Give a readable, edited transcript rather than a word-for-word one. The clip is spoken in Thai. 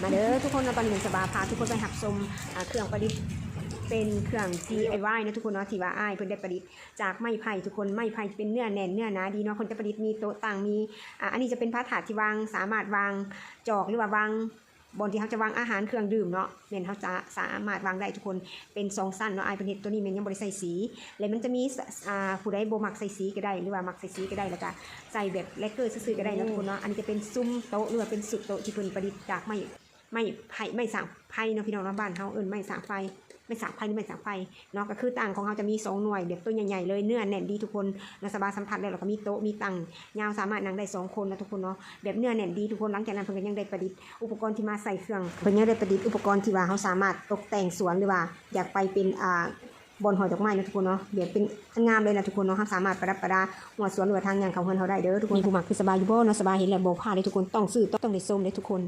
มาเด้อทุกคนตอนนี้สบาพาทุกคนไปหักชมเครื่องประดิษฐ์เป็นเครื่อง DIY นะทุกคนเนาะที่ว่าอ้ายเพิ่นได้ประดิษฐ์จากไม้ไผ่ทุกคนไม้ไผ่เป็นเนื้อแน่นเนื้อหนาดีเนาะคนจะประดิษฐ์มีโต๊ะต่างมีอันนี้จะเป็นพระถาดที่วางสามารถวางจอกหรือว่าวางบนที่เขาจะวางอาหารเครื่องดื่มเนาะเมนเขาจะสามารถวางได้ทุกคนเป็น2สั้นเนาะอ้ายเป็นเฮ็ดตัวนี้เมนยังบ่ได้ใส่สีแล้วมันจะมีผู้ใดบ่มักใส่สีก็ได้หรือว่ามักใส่สีก็ได้แล้วก็ใส่แบบแลกเกอร์ซื่อๆก็ได้นะทุกคนเนาะอันนี้จะเป็นซุ้มโต๊ะหรือว่าเป็นสุดโต๊ะที่เพิ่นประดิษฐ์จากไม่สางไผ่เนาะพี่น้องบ้านเขาไม่สางไฟไม่สางไผ่หรือไม่สางไฟเนาะก็คือต่างของเขาจะมี2หน่วยแบบตัวใหญ่ๆเลยเนื้อแน่นดีทุกคนนะสบายสัมผัสแล้วเราก็มีโต๊ะมีตังยาวสามารถนั่งได้2คนนะทุกคนเนาะแบบเนื้อแน่นดีทุกคนหลังจากนั้นเพิ่นก็ยังได้ประดิษฐ์อุปกรณ์ที่มาใส่เครื่องเพิ่นยังได้ประดิษฐ์อุปกรณ์ที่ว่าเขาสามารถตกแต่งสวนหรือว่าอยากไปเป็นบอนหอยดอกไม้นะทุกคนเนาะเดี๋ยวเป็นงามเลยนะทุกคนเนาะสามารถประดับประดาหัวสวนหรือว่าทางอย่างของเพิ่นเขาได้เด้อทุกคนมีผู้มักคือสบายอยู่บ่เนาะสบายเห็นแล้วบ่พลาดเลยทุกคนต้องซื้อต้องได้ชมเลยทุกคน